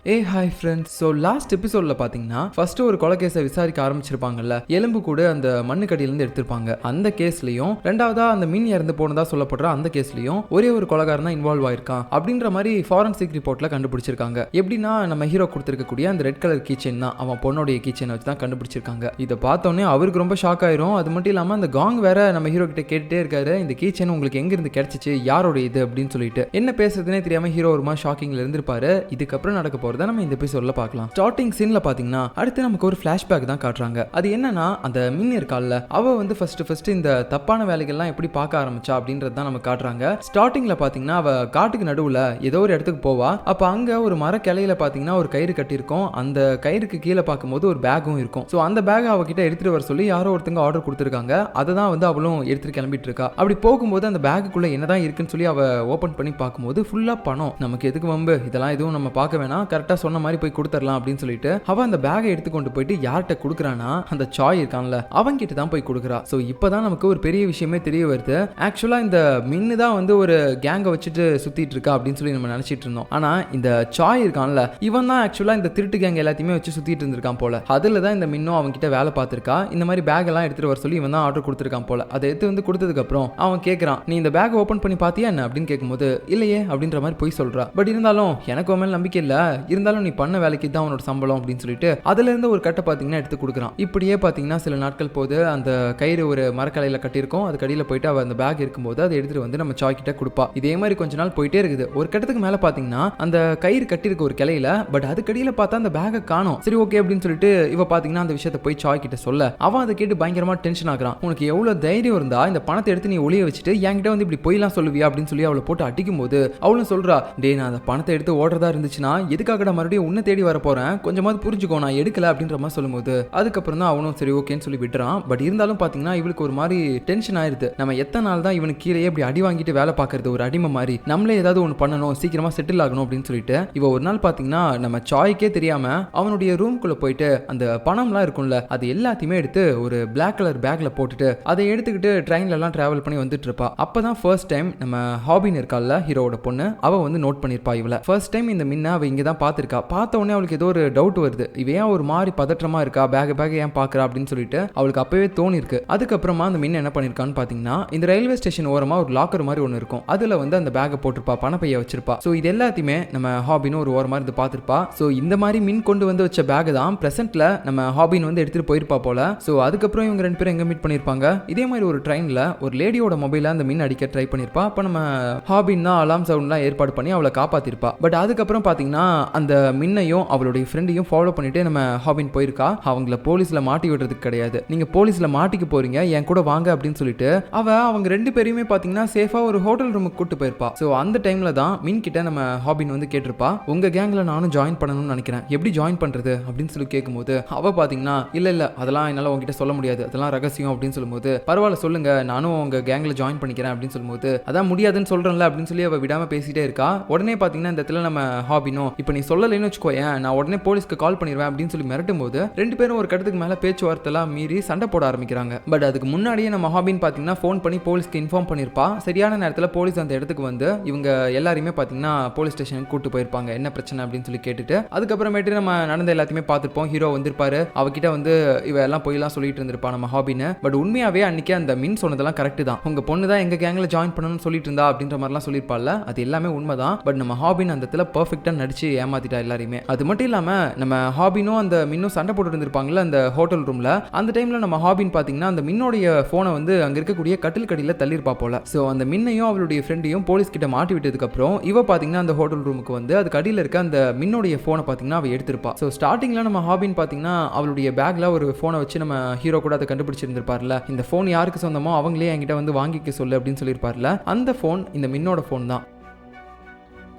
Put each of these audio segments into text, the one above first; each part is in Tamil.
Hi friends. ஸோ லாஸ்ட் எபிசோட்ல பார்த்தீங்கன்னா ஃபர்ஸ்ட் ஒரு கொலை கேஸை விசாரிக்க ஆரம்பிச்சிருப்பாங்கல்ல, எலும்பு கூட அந்த மண்ணுக்கடியிலேருந்து எடுத்திருப்பாங்க. அந்த கேஸ்லையும் ரெண்டாவதா அந்த மீன் இறந்து போனதா சொல்லப்படுற அந்த கேஸ்லையும் ஒரே ஒரு கொலைகாரன் தான் இன்வால்வ் ஆயிருக்கான் அப்படின்ற மாதிரி ஃபாரன்சிக் ரிப்போர்ட்ல கண்டுபிடிச்சிருக்காங்க. எப்படின்னா நம்ம ஹீரோ கொடுத்திருக்கக்கூடிய அந்த ரெட் கலர் கீச்செயின் தான் அவன் பொண்ணுடைய கீச்செயினை வச்சு தான் கண்டுபிடிச்சிருக்காங்க. இதை பார்த்தோன்னே அவருக்கு ரொம்ப ஷாக் ஆயிரும். அது மட்டும் இல்லாமல் அந்த காங் வேற நம்ம ஹீரோ கிட்ட கேட்டுட்டே இருக்காரு, இந்த கீச்செயின் உங்களுக்கு எங்க இருந்து கிடைச்சிச்சு, யாரோட இது அப்படின்னு சொல்லிட்டு. என்ன பேசுறதுனே தெரியாம ஹீரோ ஒரு மாதிரி ஷாக்கிங்ல இருந்திருப்பாரு. இதுக்கப்புறம் நடக்க போறத நம்ம இந்த எபிசோட்ல பார்க்கலாம். ஸ்டார்டிங் சீன்ல பாத்தீங்கன்னா அடுத்து நமக்கு ஒரு ஃபிளாஷ்பேக் தான் காட்டுறாங்க. அது என்னன்னா அந்த மின் இருக்கால்ல, அவ வந்து ஃபர்ஸ்ட் இந்த தப்பான வேலைகள்லாம் எப்படி பார்க்க ஆரம்பிச்சா அப்படின்றது தான் நம்ம காட்டுறாங்க. ஸ்டார்டிங்ல பாத்தீங்கன்னா அவ காட்டுக்கு நடுவுல ஏதோ ஒரு இடத்துக்கு போவா. அப்ப அங்க ஒரு மர கிளையில பாத்தீங்கன்னா ஒரு கயிறு கட்டியிருக்கும். அந்த கயிறுக்கு கீழே பார்க்கும்போது ஒரு பேக்கும் இருக்கும். ஸோ அந்த பேக் அவகிட்ட எடுத்துட்டு வர சொல்லி யாரோ ஒருத்தங்க ஆர்டர் கொடுத்துருக்காங்க. அதை தான் வந்து அவளும் எடுத்துட்டு கிளம்பிட்டு இருக்கா. அப்படி போகும்போது அந்த பேக்குக்குள்ள என்னதான் இருக்குன்னு சொல்லி அவ ஓபன் பண்ணி பார்க்கும்போது ஃபுல்லா பணம். நமக்கு எதுக்கு வம்பு, இதெல்லாம் எதுவும் நம்ம பார்க்க வேணாம், கரெக்டா சொன்ன மாதிரி போய் கொடுத்துடலாம் அப்படின்னு சொல்லிட்டு அவ அந்த பேக்கை எடுத்து கொண்டு போயிட்டு யார்கிட்ட கொடுக்குறானா அந்த சாய் இருக்கான்ல அவங்க கிட்ட தான் போய் கொடுக்குறா. ஸோ இப்பதான் நமக்கு ஒரு பெரிய விஷயமே தெரிய வருது. ஆக்சுவலா இந்த மின்னு தான் வந்து ஒரு கேங்கை வச்சுட்டு சுத்திட்டு இருக்கா அப்படின்னு சொல்லி நம்ம நினைச்சிட்டு இருந்தோம். ஆனா இந்த சாய் இருக்கான்ல, இவன் தான் ஆக்சுவலா இந்த திருட்டு கேங் எல்லாத்தையுமே வச்சு சுத்திட்டு இருந்திருக்கான் போல. அதுல தான் இந்த மின்னும் அவங்க கிட்ட வேலை பார்த்திருக்கா. இந்த மாதிரி பேக் எல்லாம் எடுத்துட்டு வர சொல்லி இவன் தான் ஆர்டர் கொடுத்திருக்கான் போல. அதை எடுத்து வந்து கொடுத்ததுக்கு அப்புறம் அவன் கேட்கறான், நீ இந்த பேக் ஓபன் பண்ணி பாத்தியா என்ன அப்படின்னு கேட்கும்போது இல்லையே அப்படின்ற மாதிரி போய் சொல்றா. பட் இருந்தாலும் எனக்கு உன் மேல நம்பிக்கை இல்ல, இருந்தாலும் நீ பண்ண வேலைக்கு தான் உன்னோட சம்பளம் அப்படின்னு சொல்லிட்டு அதுல இருந்து ஒரு கட்டை பாத்தீங்கன்னா எடுத்து கொடுக்குறான். இப்படியே பாத்தீங்கன்னா சில நாட்கள் போது அந்த கயிறு ஒரு மரக்கலையில கட்டியிருக்கும். அது கடியில போயிட்டு அவ அந்த பேக் இருக்கும்போது அதை எடுத்துட்டு வந்து நம்ம சாய் கிட்ட கொடுப்பா. இதே மாதிரி கொஞ்ச நாள் போயிட்டே இருக்குது. ஒரு கட்டத்துக்கு மேல பாத்தீங்கன்னா அந்த கயிறு கட்டியிருக்க ஒரு கிளையில, பட் அது கடியில பார்த்தா அந்த பேக்கை காணோம். சரி ஓகே அப்படின்னு சொல்லிட்டு இவ பாத்தீங்கன்னா அந்த விஷயத்தை போய் சாய் கிட்ட சொல்ல அவன் அதை கேட்டு பயங்கரமா டென்ஷன் ஆகுறான். உனக்கு எவ்வளவு தைரியம் இருந்தா இந்த பணத்தை எடுத்து நீ ஒளிய வச்சுட்டு என்கிட்ட வந்து இப்படி போய்லாம் சொல்லுவியா அப்படின்னு சொல்லி அவளை போட்டு அடிக்கும் போது அவளும் சொல்றா, டே நான் அந்த பணத்தை எடுத்து ஓடுறதா இருந்துச்சுன்னா எதுக்காக மறுபடியும் உன்னை தேடி வர போறேன், கொஞ்சமாவது புரிஞ்சுக்கோ, நான் எடுக்கல அப்படின்ற மாதிரி சொல்லும்போது அதுக்கப்புறம் தான் அவனும் சரி ஓகேன்னு சொல்லி விட்டுறான். பட் இருந்தாலும் பாத்தீங்கன்னா இவளுக்கு ஒரு மாதிரி டென்ஷன் ஆயிருது. நம்ம எத்தனை நாள் தான் இவனுக்கு கீழே இப்படி அடி வாங்கிட்டு வேலை பார்க்கறது, ஒரு அடிமை மாதிரி நம்மளே ஏதாவது ஒன்று பண்ணணும், சீக்கிரமா செட்டில் ஆகணும் அப்படின்னு சொல்லிட்டு இவ ஒரு நாள் பாத்தீங்கன்னா நம்ம சாய்க்கே தெரியாம அவனுடைய ரூம்குள்ள போயிட்டு அந்த பணம்லாம் இருக்கும்ல அது எல்லாத்தையுமே எடுத்து ஒரு பிளாக் கலர் பேக்ல போட்டுட்டு அதை எடுத்துக்கிட்டு ட்ரெயின்ல எல்லாம் டிராவல் பண்ணி வந்துட்டு இருப்பா. அப்பதான் ஃபர்ஸ்ட் டைம் நம்ம ஹாபின் இருக்கால ஹீரோட பொண்ணு, அவ வந்து நோட் பண்ணிருப்பா இவள. ஃபர்ஸ்ட் டைம் இந்த மின்ன அவ இங்க தான் பாத்திருக்கா. பார்த்த உடனே அவளுக்கு ஏதோ ஒரு டவுட் வருது, இவ ஏன் ஒரு மாதிரி பதற்றமா இருக்கா, பேக் ஏன் பாக்குறா அப்படின்னு சொல்லிட்டு அவளுக்கு அப்பவே தோணி இருக்கு. அதுக்கப்புறமா அந்த மின் என்ன பண்ணிருக்கான்னு பாத்தீங்கன்னா இந்த ரயில்வே ஸ்டேஷன் ஓரமா ஒரு லாக்கர் மாதிரி ஒன்னு இருக்கும். அதுல வந்து அந்த பேக்கை போட்டிருப்பா, பணப்பைய வச்சிருப்பா. சோ இது எல்லாத்தையுமே நம்ம ஹாபின் ஒரு ஓரமா இருந்து பாத்திருப்பா. சோ இந்த மாதிரி மின் கொண்டு வந்து வச்ச பேக் தான் பிரசன்ட்ல நம்ம ஹாபின் வந்து எடுத்துட்டு போயிருப்பா போல. சோ அதுக்கப்புறம் இவங்க ரெண்டு பேரும் எங்க மீட் பண்ணிருப்பாங்க, இதே மாதிரி ஒரு ட்ரெயின்ல ஒரு லேடியோட மொபைல அந்த மின் அடிக்க ட்ரை பண்ணிருப்பா. அப்ப நம்ம ஹாபின் தான் அலாம் சவுண்ட்லாம் ஏற்பாடு பண்ணி அவளை காப்பாத்திருப்பா. பட் அதுக்கப்புறம் பாத்தீங்கன்னா அந்த மின்னையும் அவளுடைய ஃப்ரெண்டையும் ஃபாலோ பண்ணிட்டு நம்ம ஹாபின் போயிருக்கா. அவங்கள போலீஸ்ல மாட்டி விடுறதுக்கு கிடையாது, நீங்க போலீஸ்ல மாட்டிக்க போறீங்க, என் கூட வாங்க அப்படின்னு சொல்லிட்டு அவங்க ரெண்டு பேரையுமே பாத்தீங்கன்னா சேஃபா ஒரு ஹோட்டல் ரூமுக்கு கூட்டு போயிருப்பா. சோ அந்த டைம்ல தான் மின் கிட்ட நம்ம ஹாபின் வந்து கேட்டிருப்பா, உங்க கேங்ல நானும் ஜாயின் பண்ணணும்னு நினைக்கிறேன், எப்படி ஜாயின் பண்றது அப்படின்னு சொல்லி கேட்கும்போது அவ பாத்தீங்கன்னா இல்ல அதெல்லாம் என்னால உங்ககிட்ட சொல்ல முடியாது, அதெல்லாம் ரகசியம் அப்படின்னு சொல்லும்போது பரவாயில்ல சொல்லுங்க, நானும் உங்க கேங்ல ஜாயின் பண்ணிக்கிறேன் அப்படின்னு சொல்லும்போது அதான் முடியாதுன்னு சொல்றேன்ல அப்படின்னு சொல்லி அவ விடாம பேசிட்டே இருக்கா. உடனே பாத்தீங்கன்னா இந்த இடத்துல நம்ம ஹாபினோ இப்ப நீ சொல்லலைன்னு வச்சுக்கோயேன், நான் உடனே போலீஸ்க்கு கால் பண்ணிடுவேன் அப்படின்னு சொல்லி மிரட்டும் போது ரெண்டு பேரும் ஒரு கட்டத்துக்கு மேல பேச்சுவார்த்தைலாம் மீறி சண்டை போட ஆரம்பிக்கிறாங்க. பட் அதுக்கு முன்னாடியே நம்ம ஹாபின் பாத்தீங்கன்னா ஃபோன் பண்ணி போலீஸ்க்கு இன்ஃபார்ம் பண்ணிருப்பா. சரியான நேரத்தில் போலீஸ் அந்த இடத்துக்கு வந்து இவங்க எல்லாரையுமே பாத்தீங்கன்னா போலீஸ் ஸ்டேஷனுக்கு கூட்டு போயிருப்பாங்க, என்ன பிரச்சனை அப்படின்னு சொல்லி கேட்டுட்டு. அதுக்கப்புறமேட்டு நம்ம நடந்த எல்லாத்தையுமே பார்த்துருப்போம். ஹீரோ வந்திருப்பாரு, அவகிட்ட வந்து இவ எல்லாம் போயெல்லாம் சொல்லிட்டு இருந்திருப்பா நம்ம ஹாபின்னு. பட் உண்மையாவே அன்னைக்கு அந்த மின் சொன்னதெல்லாம் கரெக்ட் தான், உங்க பொண்ணு தான் எங்க கேங்ல ஜாயின் பண்ணணும்னு சொல்லிட்டு இருந்தா அப்படின்ற மாதிரிலாம் சொல்லியிருப்பால, அது எல்லாமே உண்மைதான். பட் நம்ம ஹாபின் அந்த இடத்துல பெர்ஃபெக்ட்டா நடிச்சு ஏமாத்திட்டா எல்லாரையுமே. அது மட்டும் இல்லாம நம்ம ஹாபினும் அந்த மின்னும் சண்டை போட்டு இருந்திருப்பாங்கல்ல அந்த ஹோட்டல் ரூம்ல. அந்த டைம்ல நம்ம ஹாபின் பாத்தீங்கன்னா அந்த மின்னோடைய போனை வந்து அங்க இருக்கக்கூடிய கட்டில் கடியில தள்ளிருப்பா போல. சோ அந்த மின்னையும் அவளுடைய ஃப்ரெண்டையும் போலீஸ் கிட்ட மாட்டி விட்டதுக்கு அப்புறம் இவ பாத்தீங்கன்னா அந்த ஹோட்டல் ரூமுக்கு வந்து அது கடியில இருக்க அந்த மின்னோடைய போனை பாத்தீங்கன்னா அவ எடுத்திருப்பா. சோ ஸ்டார்டிங்ல நம்ம ஹாபின் பாத்தீங்கன்னா அவளுடைய பேக்ல ஒரு போனை வச்சு நம்ம ஹீரோ கூட அதை கண்டுபிடிச்சிருந்திருப்பார்ல, இந்த போன் யாருக்கு சொந்தமோ அவங்களே என்கிட்ட வந்து வாங்கிக்க சொல்லு அப்படின்னு சொல்லியிருப்பார்ல, அந்த போன் இந்த மின்னோட போன் தான்.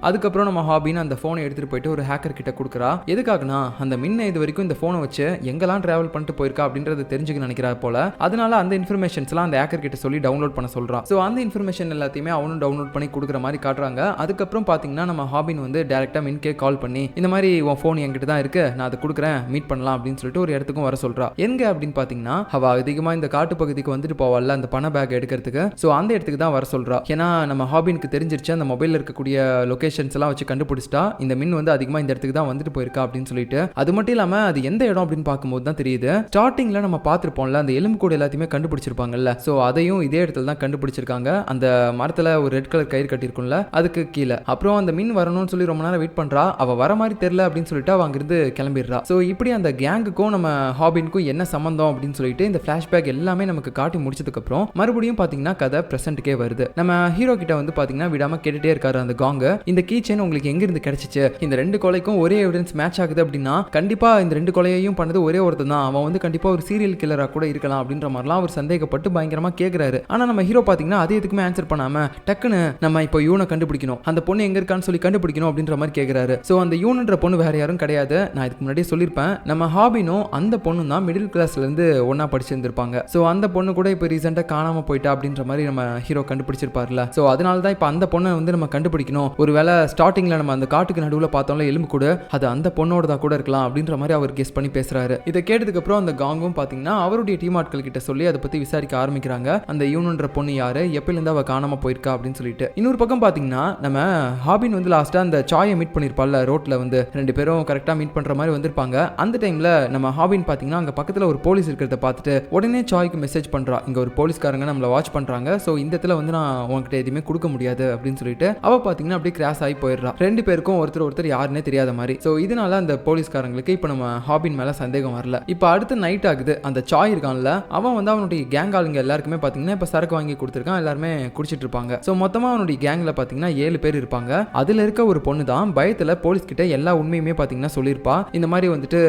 அதுக்கப்புறம் நம்ம ஹாபின் அந்த ஃபோனை எடுத்துகிட்டு போயிட்டு ஒரு ஹேக்கர் கிட்ட கொடுக்குறா. எதுக்காகனா அந்த மின்ன இது வரைக்கும் இந்த ஃபோனை வச்சு எங்கெல்லாம் ட்ராவல் பண்ணிட்டு போயிருக்கா அப்படின்றத தெரிஞ்சுக்க நினைக்கிறா போல. அதனால அந்த இன்ஃபர்மேஷன்ஸ்லாம் அந்த ஹேக்கர் கிட்ட சொல்லி டவுன்லோட் பண்ண சொல்கிறான். ஸோ அந்த இன்ஃபர்மேஷன் எல்லாத்தையுமே அவனும் டவுன்லோட் பண்ணி கொடுக்குற மாதிரி காட்டுறாங்க. அதுக்கப்புறம் பார்த்தீங்கன்னா நம்ம ஹாபின் வந்து டேரெக்டாக மின்கே கால் பண்ணி இந்த மாதிரி உன் ஃபோன் என்கிட்ட தான் இருக்கு, நான் அதை கொடுக்குறேன், மீட் பண்ணலாம் அப்படின்னு சொல்லிட்டு ஒரு இடத்துக்கும் வர சொல்கிறா. எங்க அப்படின்னு பார்த்தீங்கன்னா அவள் அதிகமாக இந்த காட்டு பகுதிக்கு வந்துட்டு போவாள் அந்த பண பேக் எடுக்கிறதுக்கு. ஸோ அந்த இடத்துக்கு தான் வர சொல்கிறா. ஏன்னா நம்ம ஹாபினுக்கு தெரிஞ்சிருச்சு அந்த மொபைலில் இருக்கக்கூடிய லொகேஷன் லொகேஷன்ஸ் எல்லாம் வச்சு கண்டுபிடிச்சிட்டா இந்த மின் வந்து அதிகமா இந்த இடத்துக்கு தான் வந்துட்டு போயிருக்கா அப்படின்னு சொல்லிட்டு. அது மட்டும் இல்லாம அது எந்த இடம் அப்படின்னு பார்க்கும்போது தான் தெரியுது, ஸ்டார்டிங்ல நம்ம பார்த்திருப்போம்ல அந்த எலும்பு கூட எல்லாத்தையுமே கண்டுபிடிச்சிருப்பாங்கல்ல, சோ அதையும் இதே இடத்துல தான் கண்டுபிடிச்சிருக்காங்க. அந்த மரத்துல ஒரு ரெட் கலர் கயிறு கட்டிருக்கும்ல அதுக்கு கீழே. அப்புறம் அந்த மின் வரணும்னு சொல்லி ரொம்ப நேரம் வெயிட் பண்றா, அவ வர மாதிரி தெரியல அப்படின்னு சொல்லிட்டு அவ அங்கிருந்து கிளம்பிடுறா. சோ இப்படி அந்த கேங்குக்கும் நம்ம ஹாபினுக்கும் என்ன சம்பந்தம் அப்படின்னு சொல்லிட்டு இந்த பிளாஷ்பேக் எல்லாமே நமக்கு காட்டி முடிச்சதுக்கு அப்புறம் மறுபடியும் பாத்தீங்கன்னா கதை பிரசன்ட்கே வருது. நம்ம ஹீரோ கிட்ட வந்து பாத்தீங்கன்னா விடாம கேட்டுட்டே இருக்காரு அந்த காங்க, இந்த கீ செயின் உங்களுக்கு எங்க இருந்து கிடைச்சிச்சு, இந்த ரெண்டு கொலைக்கும் ஒரே எவிடன்ஸ் மேட்ச் ஆகுது அப்படின்னா கண்டிப்பா இந்த ரெண்டு கொலையையும் பண்ணது ஒரே ஒருத்தன் தான், அவன் வந்து கண்டிப்பா ஒரு சீரியல் கில்லரா கூட இருக்கலாம் அப்படின்ற மாதிரிலாம் அவர் சந்தேகப்பட்டு பயங்கரமா கேக்குறாரு. ஆனா நம்ம ஹீரோ பாத்தீங்கன்னா அது எதுக்குமே ஆன்சர் பண்ணாம டக்குன்னு நம்ம இப்போ யூனை கண்டுபிடிக்கணும், அந்த பொண்ணு எங்க இருக்கான்னு சொல்லி கண்டுபிடிக்கணும் அப்படின்ற மாதிரி கேக்குறாரு. சோ அந்த யூன்ற பொண்ணு வேற யாரும் கிடையாது, நான் இதுக்கு முன்னாடியே சொல்லியிருப்பேன், நம்ம ஹாபினும் அந்த பொண்ணு தான் மிடில் கிளாஸ்ல இருந்து ஒன்னா படிச்சிருந்திருப்பாங்க. சோ அந்த பொண்ணு கூட இப்போ ரீசெண்டா காணாம போயிட்டா அப்படின்ற மாதிரி நம்ம ஹீரோ கண்டுபிடிச்சிருப்பார்ல. சோ அதனால தான் இப்போ அந்த பொண்ணை வந்து நம்ம கண்டுபிடிக்கணும், ஒருவேளை ஸ்டார்டிங்ல நம்ம அந்த காட்டுக்கு நடுவில் பார்த்தோம்ல எலும்பு கூட, அது அந்த பொண்ணோட தான் கூட இருக்கலாம் அப்படின்ற மாதிரி அவர் கெஸ் பண்ணி பேசுறாரு. இதை கேட்டதுக்கு அப்புறம் அந்த காங்கும் பாத்தீங்கன்னா அவருடைய டீம் ஆட்கள் கிட்ட சொல்லி அதை பத்தி விசாரிக்க ஆரம்பிக்கிறாங்க, அந்த யூனுன்ற பொண்ணு யாரு, எப்பல இருந்து அவ காணாம போயிருக்கா அப்படின்னு சொல்லிட்டு. இன்னொரு பக்கம் பாத்தீங்கன்னா நம்ம ஹாபின் வந்து லாஸ்டா அந்த சாயை மீட் பண்ணிருப்பால ரோட்ல, வந்து ரெண்டு பேரும் கரெக்டா மீட் பண்ற மாதிரி வந்திருப்பாங்க. அந்த டைம்ல நம்ம ஹாபின் பாத்தீங்கன்னா அங்க பக்கத்துல ஒரு போலீஸ் இருக்கிறத பார்த்துட்டு உடனே சாய்க்கு மெசேஜ் பண்றா, இங்க ஒரு போலீஸ்காரங்க நம்மள வாட்ச் பண்றாங்க, சோ இந்த இடத்துல வந்து நான் உங்ககிட்ட எதுவுமே கொடுக்க முடியாது அப்படின்னு சொல்லிட்டு அவ பாத்தீங்கன்னா அப்படியே கிராஸ் ஆகி போயிடுறா. ரெண்டு பேருக்கும் ஒருத்தர் யாருன்னே தெரியாத மாதிரி. சோ இதனால அந்த போலீஸ்காரங்களுக்கு இப்ப நம்ம ஹாபின் மேல சந்தேகம் வரல. இப்ப அடுத்து நைட் ஆகுது, அந்த சாய் இருக்கான்ல அவன் வந்து அவனுடைய கேங் ஆளுங்க எல்லாருக்குமே பாத்தீங்கன்னா இப்ப சரக்கு வாங்கி கொடுத்துருக்கான், எல்லாருமே குடிச்சிட்டு இருப்பாங்க. சோ மொத்தமா அவனுடைய கேங்ல பாத்தீங்கன்னா 7 பேர் இருப்பாங்க. அதுல இருக்க ஒரு பொண்ணு தான் பயத்துல போலீஸ் கிட்ட எல்லா உண்மையுமே பாத்தீங்கன்னா சொல்லிருப்பா, இந்த மாதிரி வந்துட்டு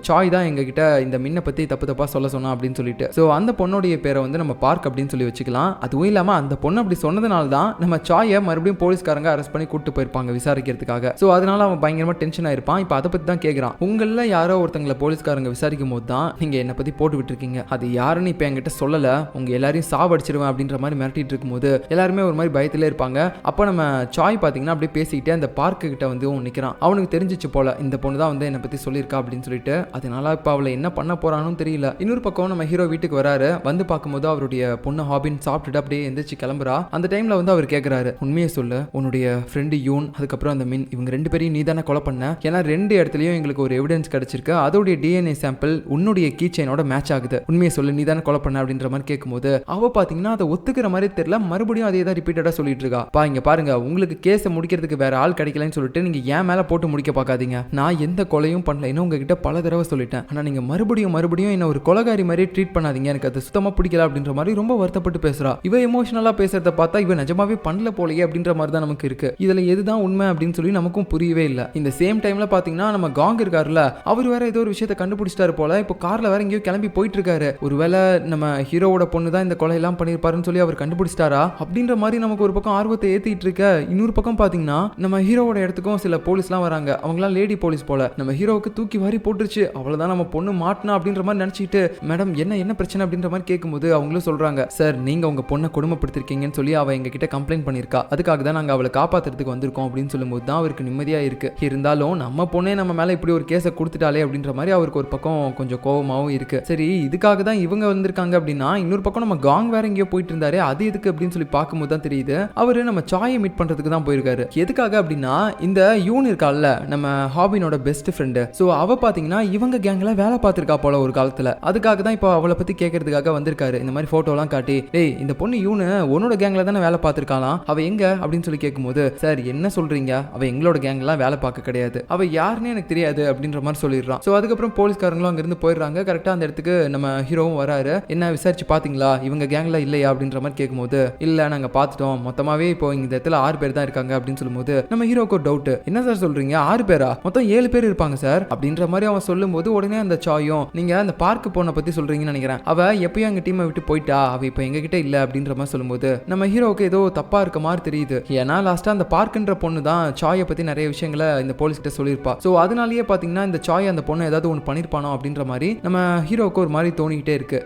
சாய் தான் எங்க கிட்ட இந்த மின்ன பத்தி தப்பா சொல்ல சொன்னா அப்படின்னு சொல்லிட்டு. சோ அந்த பொண்ணுடைய பேரை வந்து நம்ம பார்க் அப்படின்னு சொல்லி வச்சுக்கலாம். அதுவும் இல்லாம அந்த பொண்ணு அப்படி சொன்னதுனால தான் நம்ம சாயை மறுபடியும் போலீஸ்காரங்க அரெஸ்ட் பண்ணி கூட்டு போயிருப்பாங்க விசாரிக்கிறதுக்காக. சோ அதனால அவன் பயங்கரமா டென்ஷன் ஆயிருப்பான். இப்ப அதை பத்தி தான் கேக்குறான், உங்கள யாரோ ஒருத்தங்களை போலீஸ்காரங்க விசாரிக்கும் போது தான் நீங்க என்ன பத்தி போட்டு விட்டுருக்கீங்க, அது யாருன்னு இப்ப என்கிட்ட சொல்லல, உங்க எல்லாரையும் சாவடிச்சிருவேன் அப்படின்ற மாதிரி மிரட்டிட்டு இருக்கும்போது எல்லாருமே ஒரு மாதிரி பயத்திலே இருப்பாங்க. அப்போ நம்ம சாய் பாத்தீங்கன்னா அப்படியே பேசிக்கிட்டே அந்த பார்க்கு கிட்ட வந்து நிக்கிறான். அவனுக்கு தெரிஞ்சிச்சு போல இந்த பொண்ணு தான் வந்து என்ன பத்தி சொல்லியிருக்கா அப்படின்னு சொல்லிட்டு. அதனால இப்ப அவளை என்ன பண்ண போறான்னு தெரியல. இன்னொரு பக்கம் நம்ம ஹீரோ வீட்டுக்கு வராரு, வந்து பார்க்கும்போது அவருடைய பொண்ணு ஹாபின் சாப்பிட்டுட்டு அப்படியே எந்திரிச்சு கிளம்புறா. அந்த டைம்ல வந்து அவர் கேட்கிறாரு, உண்மையை சொல்லு, உன்னுடைய ஃப்ரெண்டு யூன் அதுக்கப்புறம் அந்த மின் இவங்க ரெண்டு பேரையும் நீ தானே கொலை பண்ண, ஏன்னா ரெண்டு இடத்துலயும் எங்களுக்கு ஒரு எவிடன்ஸ் கிடைச்சிருக்கு, அதோடைய டிஎன்ஏ சாம்பிள் உன்னுடைய கீ செயினோட மேட்ச் ஆகுது, உண்மையை சொல்லு நீ தானே கொலை பண்ண அப்படின்ற மாதிரி கேட்கும்போது அவ பாத்தீங்கன்னா அதை ஒத்துக்கிற மாதிரி தெரியல, மறுபடியும் அதே தான் ரிப்பீட்டடா சொல்லிட்டு இருக்கா. இங்க பாருங்க, உங்களுக்கு கேஸை முடிக்கிறதுக்கு வேற ஆள் கிடைக்கலன்னு சொல்லிட்டு நீங்க ஏன் மேல போட்டு முடிக்க பார்க்காதீங்க, நான் எந்த கொலையும் பண்ணல, இன்னும் உங்ககிட்ட பல தடவை சொல்லிட்டேன், ஆனா நீங்க மறுபடியும் என்ன ஒரு கொலைகாரி மாதிரி ட்ரீட் பண்ணாதீங்க, எனக்கு அது சுத்தமா பிடிக்கல அப்படின்ற மாதிரி ரொம்ப வருத்தப்பட்டு பேசுறா. இவ எமோஷனலா பேசுறத பார்த்தா இவ நிஜமாவே பண்ணல போலயே அப்படின்ற மாதிரி தான் நமக்கு இருக்கு. இதுல எதுதான் உண்மை அப்படின்னு சொல்லி நமக்கும் புரியவே இல்லை. இந்த சேம் டைம்ல பாத்தீங்கன்னா நம்ம காங் இருக்காருல, அவர் வேற ஏதோ ஒரு விஷயத்தை கண்டுபிடிச்சிட்டாரு போல, இப்போ கார்ல வேற எங்கேயோ கிளம்பி போயிட்டு இருக்காரு, ஒருவேளை நம்ம ஹீரோவோட பொண்ணு தான் இந்த கொலை எல்லாம் பண்ணிருப்பாருன்னு சொல்லி அவர் கண்டுபிடிச்சிட்டாரா அப்படின்ற மாதிரி நமக்கு ஒரு பக்கம் ஆர்வத்தை ஏத்திட்டு இருக்க. இன்னொரு பக்கம் பாத்தீங்கன்னா நம்ம ஹீரோவோட இடத்துக்கும் சில போலீஸ்லாம் வராங்க, அவங்களாம் லேடி போலீஸ் போல, நம்ம ஹீரோவுக்கு தூக்கி வாரி போட்டுருச்சு, அவ்வளவுதான் நம்ம பொண்ணு மாட்டினா அப்படின்ற மாதிரி நினைச்சிட்டு மேடம் என்ன பிரச்சனை அப்படின்ற மாதிரி கேட்கும்போது அவங்களும் சொல்றாங்க, சார் நீங்க உங்க பொண்ணை கொடுமைப்படுத்திருக்கீங்கன்னு சொல்லி அவ எங்க கிட்ட கம்ப்ளைண்ட் பண்ணிருக்கா, அதுக்காக தான் நாங்க அவளை காப்பாத்துறதுக்கு வந்திருக்கோம் அப்படின்னு சொல்லும்போது தான் அவருக்கு நிம்மதியா இருக்கு. இருந்தாலும் நம்ம பொண்ணே நம்ம மேல இப்படி ஒரு கேஸை கொடுத்துட்டாலே அப்படின்ற மாதிரி அவருக்கு ஒரு பக்கம் கொஞ்சம் கோவமாவும் இருக்கு. சரி இதுக்காக தான் இவங்க வந்திருக்காங்க அப்படின்னா இன்னொரு பக்கம் நம்ம காங் வேற எங்கேயோ போயிட்டு இருந்தாரு, அது எதுக்கு அப்படின்னு சொல்லி பார்க்கும்போது தான் தெரியுது அவரு நம்ம சாயை மீட் பண்றதுக்கு தான் போயிருக்காரு. எதுக்காக அப்படின்னா இந்த யூன் இருக்கால நம்ம ஹாபினோட பெஸ்ட் ஃப்ரெண்டு, சோ அவ பாத்தீங்கன்னா இவங்க கேங்ல வேலை பார்த்திருக்கா போல ஒரு காலத்துல, அதுக்காக தான் இப்போ அவளை பத்தி கேட்கறதுக்காக வந்திருக்காரு. இந்த மாதிரி போட்டோ எல்லாம் காட்டி, டேய் இந்த பொண்ணு யூனு உன்னோட கேங்ல தானே வேலை பார்த்திருக்காளாம், அவ எங்க அப்படின்னு சொல்லி கேட்கும்போது, சார் என்ன சொல்றீங்க, அவ எங்களோட கேங்லாம் வேலை பார்க்க கிடையாது, அவ யாருன்னு எனக்கு தெரியாது அப்படின்ற மாதிரி சொல்லிடுறான். சோ அதுக்கப்புறம் போலீஸ்காரங்களும் அங்க இருந்து போயிடுறாங்க. கரெக்டா அந்த இடத்துக்கு நம்ம ஹீரோவும் வராரு, என்ன விசாரிச்சு பாத்தீங்களா இவங்க கேங்ல இல்லையா அப்படின்ற மாதிரி கேட்கும்போது, இல்ல நாங்க பாத்துட்டோம், மொத்தமாவே இப்போ இந்த இடத்துல 6 பேர் தான் இருக்காங்க அப்படின்னு சொல்லும்போது நம்ம ஹீரோக்கு ஒரு டவுட், என்ன சார் சொல்றீங்க 6 பேரா, மொத்தம் 7 பேர் இருப்பாங்க சார் அப்படின்ற மாதிரி அவன் சொல்லும்போது உடனே அந்த சாயும், நீங்க அந்த பார்க் போன பத்தி சொல்றீங்கன்னு நினைக்கிறேன், அவ எப்பயும் எங்க டீமை விட்டு போயிட்டா, அவ இப்போ எங்க கிட்ட இல்ல அப்படின்ற மாதிரி சொல்லும்போது நம்ம ஹீரோவுக்கு ஏதோ தப்பா இருக்க மாதிரி தெரியுது. ஏன்னா லாஸ்டா அந்த பார்க்ன்ற பொண்ணு தான் சாயை பத்தி நிறைய விஷயங்களை இந்த போலீஸ் கிட்ட சொல்லியிருப்பா. சோ அதனாலேயே பாத்தீங்கன்னா இந்த சாய் அந்த பொண்ணு ஏதாவது ஒன்று பண்ணிருப்பானோ அப்படின்ற மாதிரி நம்ம ஹீரோவுக்கு ஒரு மாதிரி தோணிக்கிட்டே இருக்கு.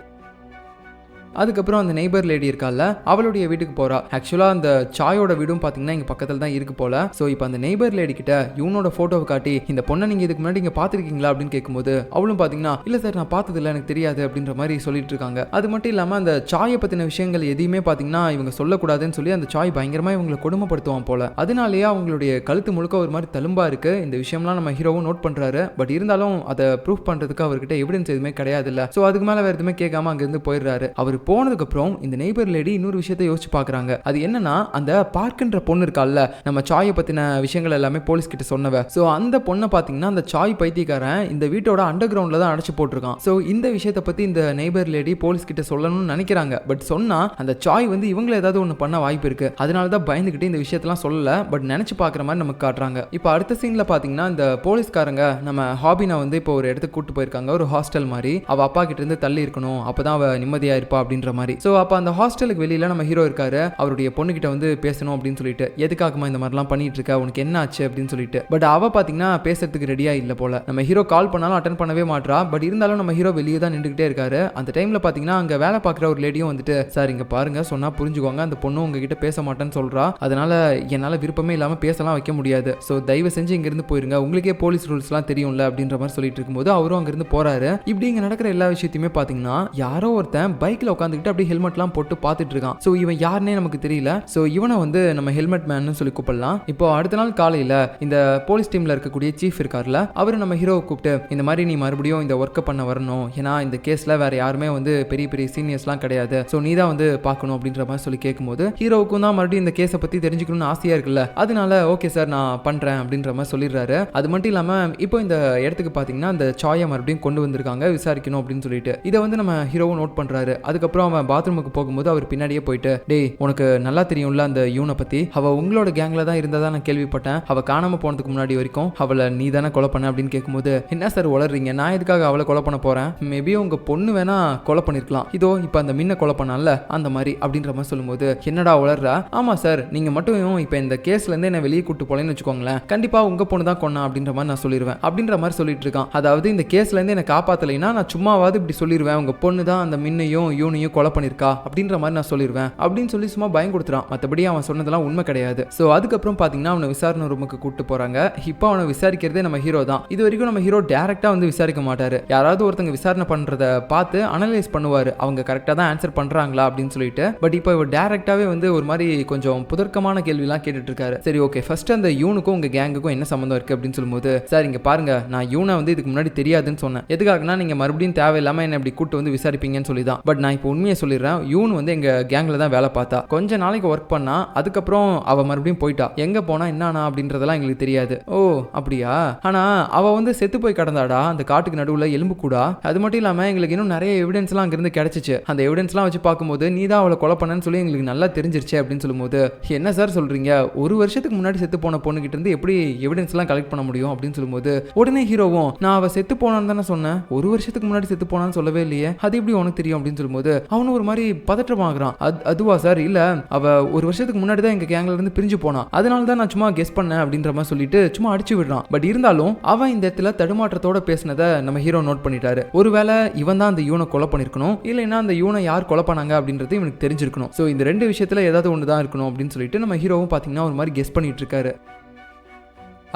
அதுக்கப்புறம் அந்த நெய்பர் லேடி இருக்கால அவளுடைய வீட்டுக்கு போறா. ஆக்சுவலா அந்த சாயோட வீடும் பாத்தீங்கன்னா இங்க பக்கத்துல தான் இருக்கு போல. சோ இப்போ அந்த நெய்பர் லேடி கிட்ட இவனோட போட்டோவை காட்டி இந்த பொண்ணை நீங்க இதுக்கு முன்னாடி இங்க பாத்துருக்கீங்களா அப்படின்னு கேட்கும்போது அவளும் பாத்தீங்கன்னா இல்ல சார் நான் பார்த்தது இல்ல எனக்கு தெரியாது அப்படின்ற மாதிரி சொல்லிட்டு இருக்காங்க. அது மட்டும் இல்லாம அந்த சாயை பத்தின விஷயங்கள் எதையுமே பாத்தீங்கன்னா இவங்க சொல்லக்கூடாதுன்னு சொல்லி அந்த சாய் பயங்கரமா இவங்களை கொடுமைப்படுத்துவான் போல. அதனாலேயே அவங்களுடைய கழுத்து முழுக்க ஒரு மாதிரி தழும்பா இருக்கு. இந்த விஷயம்லாம் நம்ம ஹீரோவும் நோட் பண்றாரு. பட் இருந்தாலும் அதை ப்ரூஃப் பண்றதுக்கு அவர்கிட்ட எவிடன்ஸ் எதுவுமே கிடையாது இல்ல. சோ அதுக்கு மேல வேற எதுவுமே கேட்காம அங்க இருந்து போயிடுறாரு. அவர் போனதுக்கு அப்புறம் இந்த நெய்பர் லேடி இன்னொரு விஷயத்தை யோசிச்சு பாக்குறாங்க. அது என்னன்னா அந்த பார்க்கின்ற பொண்ணு இருக்கால நம்ம சாயை பத்தின விஷயங்கள் எல்லாமே போலீஸ் கிட்ட சொன்னவ. சோ அந்த பொண்ணை பாத்தீங்கன்னா அந்த சாய் பைத்தியக்காரன் இந்த வீட்டோட அண்டர் கிரவுண்ட்ல தான் அடைச்சு போட்டிருக்கான். சோ இந்த விஷயத்தை பத்தி இந்த நெய்பர் லேடி போலீஸ் கிட்ட சொல்லணும்னு நினைக்கிறாங்க. பட் சொன்னா அந்த சாய் வந்து இவங்களை ஏதாவது ஒண்ணு பண்ண வாய்ப்பு இருக்கு. அதனாலதான் பயந்துகிட்டு இந்த விஷயத்தெல்லாம் சொல்லல. பட் நினைச்சு பாக்குற மாதிரி நமக்கு காட்டுறாங்க. இப்போ அடுத்த சீன்ல பாத்தீங்கன்னா இந்த போலீஸ்காரங்க நம்ம ஹாபினா வந்து இப்போ ஒரு இடத்துக்கு கூட்டு போயிருக்காங்க. ஒரு ஹாஸ்டல் மாதிரி. அவ அப்பா கிட்ட இருந்து தள்ளி இருக்கணும், அப்பதான் அவ நிம்மதியா இருப்பா அப்படின்ற மாதிரி. சோ அப்ப அந்த ஹாஸ்டலுக்கு வெளியில நம்ம ஹீரோ இருக்காரு. அவருடைய பொண்ணு கிட்ட வந்து பேசணும் அப்படின்னு சொல்லிட்டு எதுக்காகமா இந்த மாதிரிலாம் பண்ணிட்டு இருக்க, உனக்கு என்ன ஆச்சு அப்படின்னு சொல்லிட்டு. பட் அவ பாத்தீங்கன்னா பேசுறதுக்கு ரெடியா இல்ல போல. நம்ம ஹீரோ கால் பண்ணாலும் அட்டன் பண்ணவே மாட்றா. பட் இருந்தாலும் நம்ம ஹீரோ வெளியே தான் நின்றுகிட்டே இருக்காரு. அந்த டைம்ல பாத்தீங்கன்னா அங்க வேலை பார்க்குற ஒரு லேடியும் வந்துட்டு சார் இங்க பாருங்க சொன்னா புரிஞ்சுக்கோங்க, அந்த பொண்ணு உங்ககிட்ட பேச மாட்டேன்னு சொல்றா, அதனால என்னால விருப்பமே இல்லாம பேசலாம் வைக்க முடியாது, சோ தயவு செஞ்சு இங்க இருந்து போயிருங்க, உங்களுக்கே போலீஸ் ரூல்ஸ்லாம் தெரியும்ல அப்படின்ற மாதிரி சொல்லிட்டு இருக்கும்போது அவரும் அங்க இருந்து போறாரு. இப்படி இங்க நடக்கிற எல்லா விஷயத்தையுமே பாத்தீங்கன்னா யாரோ ஒருத்தன் பைக்ல உட்காந்துக்கிட்டு அப்படியே ஹெல்மெட்லாம் போட்டு பார்த்துட்டு இருக்கான். சோ இவன் யாருன்னே நமக்கு தெரியல. சோ இவனை வந்து நம்ம ஹெல்மெட் மேன்னு சொல்லி கூப்பிடலாம். இப்போ அடுத்த நாள் காலையில இந்த போலீஸ் டீம்ல இருக்கக்கூடிய சீஃப் இருக்கார்ல, அவரு நம்ம ஹீரோவை கூப்பிட்டு இந்த மாதிரி நீ மறுபடியும் இந்த ஒர்க்கை பண்ண வரணும், ஏன்னா இந்த கேஸ்ல வேற யாருமே வந்து பெரிய பெரிய சீனியர்ஸ்லாம் கிடையாது, சோ நீ தான் வந்து பார்க்கணும் அப்படின்ற மாதிரி சொல்லி கேட்கும்போது ஹீரோவுக்கும் தான் மறுபடியும் இந்த கேஸை பத்தி தெரிஞ்சுக்கணும்னு ஆசையா இருக்குல்ல, அதனால ஓகே சார் நான் பண்றேன் அப்படின்ற மாதிரி சொல்லிடுறாரு. அது மட்டும் இல்லாம இப்போ இந்த இடத்துக்கு பாத்தீங்கன்னா அந்த சாயை மறுபடியும் கொண்டு வந்திருக்காங்க விசாரிக்கணும் அப்படின்னு சொல்லிட்டு. இதை வந்து நம்ம ஹீரோவும் நோட் பண்றாரு. அதுக்கப்புறம் அவன் பாத்ரூமுக்கு போகும்போது அவர் பின்னாடியே போயிட்டு டேய் உனக்கு நல்லா தெரியும்ல அந்த யூனை பத்தி, அவ உங்களோட கேங்ல தான் இருந்ததா நான் கேள்விப்பட்டேன், அவ காணாம போனதுக்கு முன்னாடி வரைக்கும் அவளை நீ தானே கொலை பண்ண அப்படின்னு கேட்கும்போது என்ன சார் வளர்றீங்க, நான் எதுக்காக அவளை கொலை பண்ண போறேன், மேபி உங்க பொண்ணு வேணா கொலை பண்ணிருக்கலாம், இதோ இப்ப அந்த மின்ன கொலை பண்ணால அந்த மாதிரி அப்படின்ற மாதிரி சொல்லும்போது என்னடா வளர்றா, ஆமா சார் நீங்க மட்டும் இப்ப இந்த கேஸ்ல இருந்து என்ன வெளியே கூட்டு போலன்னு வச்சுக்கோங்களேன், கண்டிப்பா உங்க பொண்ணு தான் கொன்னா அப்படின்ற மாதிரி நான் சொல்லிடுவேன் அப்படின்ற மாதிரி சொல்லிட்டு இருக்கான். அதாவது இந்த கேஸ்ல இருந்து என்ன காப்பாத்தலைன்னா நான் சும்மாவாது இப்படி சொல்லிடுவேன், உங்க பொண்ணு தான் அந்த மின்னையும் யூனையும் கொலை பண்ணிருக்கா அப்படின்ற மாதிரி நான் சொல்லிடுவேன் அப்படின்னு சொல்லி சும்மா பயம் கொடுத்துறான். மற்றபடி அவன் சொன்னதெல்லாம் உண்மை கிடையாது. சோ அதுக்கப்புறம் பாத்தீங்கன்னா அவனை விசாரணை ரூமுக்கு கூட்டு போறாங்க. இப்போ அவனை விசாரிக்கிறதே நம்ம ஹீரோ தான். இது வரைக்கும் நம்ம ஹீரோ டைரக்டா வந்து விசாரிக்க மாட்டாரு, யாராவது ஒருத்தங்க விசாரணை பண்றத பார்த்து அனலைஸ் பண்ணுவாரு, அவங்க கரெக்டா தான் ஆன்சர் பண்றாங்களா அப்படின்னு சொல்லிட்டு. பட் இப்போ இவர் டைரக்டாவே வந்து ஒரு மாதிரி கொஞ்சம் புதர்க்கமான கேள்விலாம் கேட்டுட்டு இருக்காரு. சரி ஓகே, ஃபர்ஸ்ட் அந்த யூனுக்கும் உங்க கேங்குக்கும் என்ன சம்பந்தம் இருக்கு அப்படின்னு சொல்லும்போது சார் இங்க பாருங்க, நான் யூனை வந்து இதுக்கு முன்னாடி தெரியாதுன்னு சொன்னேன், எதுக்காகனா நீங்க மறுபடியும் தேவையில்லாம என்ன இப்படி கூட்டு வந்து விசாரிப்பீங்கன்னு சொல்லி தான். பட் நான் இப்போ உண்மையை சொல்லிடுறேன், யூன் வந்து எங்க கேங்ல தான் வேலை பார்த்தா, கொஞ்ச நாளைக்கு ஒர்க் பண்ணா, அதுக்கப்புறம் அவ மறுபடியும் போயிட்டா, எங்க போனா என்னன்னா அப்படின்றதெல்லாம் எங்களுக்கு தெரியாது. ஓ அப்படியா, ஆனா அவ வந்து செத்து போய் கிடந்தாடா அந்த காட்டுக்கு நடுவுல எலும்பு கூடா, அது மட்டும் இல்லாம எங்களுக்கு இன்னும் நிறைய எவிடன்ஸ்லாம் அங்கிருந்து கிடைச்சிச்சு, அந்த எவிடன்ஸ்லாம் வச்சு பார்க்கும்போது நீ தான் அவளை கொலை பண்ணன்னு சொல்லி எங்களுக்கு நல்லா தெரிஞ்சிருச்சு அப்படின்னு சொல்லும்போது என்ன சார் சொல்றீங்க, ஒரு வருஷத்துக்கு முன்னாடி செத்து போன பொண்ணு கிட்ட இருந்து எப்படி எவிடன்ஸ்லாம் கலெக்ட் பண்ண முடியும் அப்படின்னு சொல்லும்போது உடனே ஹீரோவும் நான் அவ செத்து போனான்னு தானே சொன்னேன், ஒரு வருஷத்துக்கு முன்னாடி செத்து போனான்னு சொல்லவே இல்லையே, அது எப்படி உனக்கு தெரியும் அப்படின்னு சொல்லும்போது அவனு ஒரு மாதிரி பதற்றமாகறான். அதுவா சார், இல்ல அவ ஒரு வருஷத்துக்கு முன்னாடி தான் எங்க கேங்ல இருந்து பிரிஞ்சு போனா, அதனால தான் நான் சும்மா கெஸ் பண்ணேன் அப்படின்ற மாதிரி சொல்லிட்டு சும்மா அடிச்சு விடுறான். பட் இருந்தாலும் அவன் இந்த இடத்துல தடுமாற்றத்தோட பேசினதை நம்ம ஹீரோ நோட் பண்ணிட்டாரு. ஒருவேளை இவன் தான் அந்த யூனை கொலை பண்ணிருக்கணும், இல்லைன்னா அந்த யூனை யார் கொலை பண்ணாங்க அப்படின்றது இவனுக்கு தெரிஞ்சிருக்கணும். சோ இந்த ரெண்டு விஷயத்துல ஏதாவது ஒன்று தான் இருக்கணும் அப்படின்னு சொல்லிட்டு நம்ம ஹீரோவும் பாத்தீங்கன்னா ஒரு மாதிரி கெஸ் பண்ணிட்டு இருக்காரு.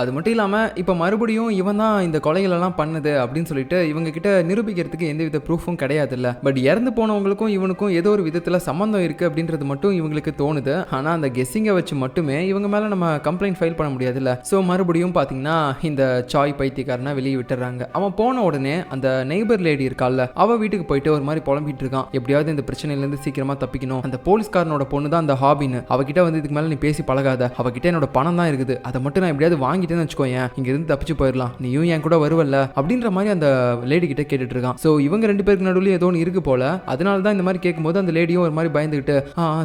அது மட்டும் இல்லாமல் இப்போ மறுபடியும் இவன் தான் இந்த கொலைகளெல்லாம் பண்ணுது அப்படின்னு சொல்லிட்டு இவங்க கிட்ட நிரூபிக்கிறதுக்கு எந்தவித ப்ரூஃபும் கிடையாதுல்ல. பட் இறந்து போனவங்களுக்கும் இவனுக்கும் ஏதோ ஒரு விதத்தில் சம்மந்தம் இருக்குது அப்படின்றது மட்டும் இவங்களுக்கு தோணுது. ஆனால் அந்த கெஸ்ஸிங்கை வச்சு மட்டுமே இவங்க மேலே நம்ம கம்ப்ளைண்ட் ஃபைல் பண்ண முடியாதுல்ல. ஸோ மறுபடியும் பார்த்தீங்கன்னா இந்த சாய் பைத்தியக்காரனை வெளியே விட்டுறாங்க. அவன் போன உடனே அந்த நெய்பர் லேடி இருக்கால, அவள் வீட்டுக்கு போயிட்டு ஒரு மாதிரி புலம்பிட்டு இருக்கான், எப்படியாவது இந்த பிரச்சனையிலேருந்து சீக்கிரமாக தப்பிக்கணும், அந்த போலீஸ்காரனோட பொண்ணு தான் அந்த ஹாபின்னு, அவகிட்ட வந்து இதுக்கு மேலே நீ பேசி பழகாத, அவகிட்ட என்னோட பணம் தான் இருக்குது, அதை மட்டும் நான் எப்படியாவது வாங்கி வச்சுக்கோயேன், இங்க இருந்து தப்பிச்சு போயிடலாம், நீயும் என் கூட வருவல்ல அப்படின்ற மாதிரி அந்த லேடி கிட்ட கேட்டுட்டு இருக்கான். சோ இவங்க ரெண்டு பேருக்கு நடுவுல ஏதோ ஒன்று இருக்கு போல, அதனால தான் இந்த மாதிரி கேட்கும்போது அந்த லேடியும் ஒரு மாதிரி பயந்துகிட்டு